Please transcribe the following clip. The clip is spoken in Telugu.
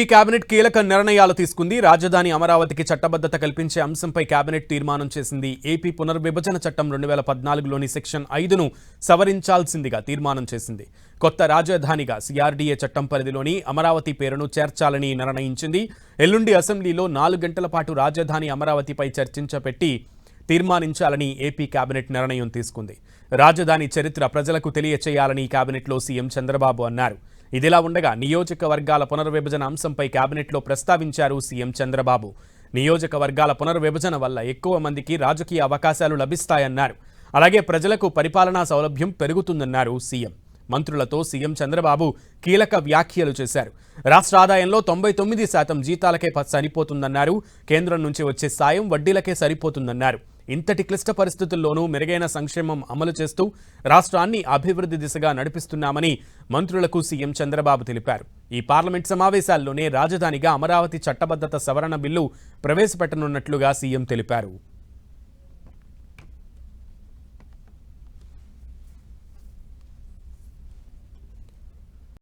ఈ కేబినెట్ కీలక నిర్ణయాలు తీసుకుంది. రాజధాని అమరావతికి చట్టబద్ధత కల్పించే అంశంపై కేబినెట్ తీర్మానం చేసింది. ఏపీ పునర్విభజన చట్టం 2014లోని సెక్షన్ 5ను సవరించాల్సిందిగా తీర్మానం చేసింది. కొత్త రాజధానిగా సిఆర్డీఏ చట్టం పరిధిలోని అమరావతి పేరును చేర్చాలని నిర్ణయించింది. ఎల్లుండి అసెంబ్లీలో 4 గంటల పాటు రాజధాని అమరావతిపై చర్చించపెట్టి తీర్మానించాలని ఏపీ కేబినెట్ నిర్ణయం తీసుకుంది. రాజధాని చరిత్ర ప్రజలకు తెలియచేయాలని కేబినెట్లో సీఎం చంద్రబాబు అన్నారు. ఇదిలా ఉండగా నియోజకవర్గాల పునర్విభజన అంశంపై కేబినెట్లో ప్రస్తావించారు సీఎం చంద్రబాబు. నియోజకవర్గాల పునర్విభజన వల్ల ఎక్కువ మందికి రాజకీయ అవకాశాలు లభిస్తాయన్నారు. అలాగే ప్రజలకు పరిపాలనా సౌలభ్యం పెరుగుతుందన్నారు సీఎం. మంత్రులతో సీఎం చంద్రబాబు కీలక వ్యాఖ్యలు చేశారు. రాష్ట్ర ఆదాయంలో 99% జీతాలకే సరిపోతుందన్నారు. కేంద్రం నుంచి వచ్చే సాయం వడ్డీలకే సరిపోతుందన్నారు. ఇంతటి క్లిష్ట పరిస్థితుల్లోనూ మెరుగైన సంక్షేమం అమలు చేస్తూ రాష్ట్రాన్ని అభివృద్ధి దిశగా నడిపిస్తున్నామని మంత్రులకు సీఎం చంద్రబాబు తెలిపారు. ఈ పార్లమెంట్ సమావేశాల్లోనే రాజధానిగా అమరావతి చట్టబద్ధత సవరణ బిల్లు ప్రవేశపెట్టనున్నట్లుగా సీఎం తెలిపారు.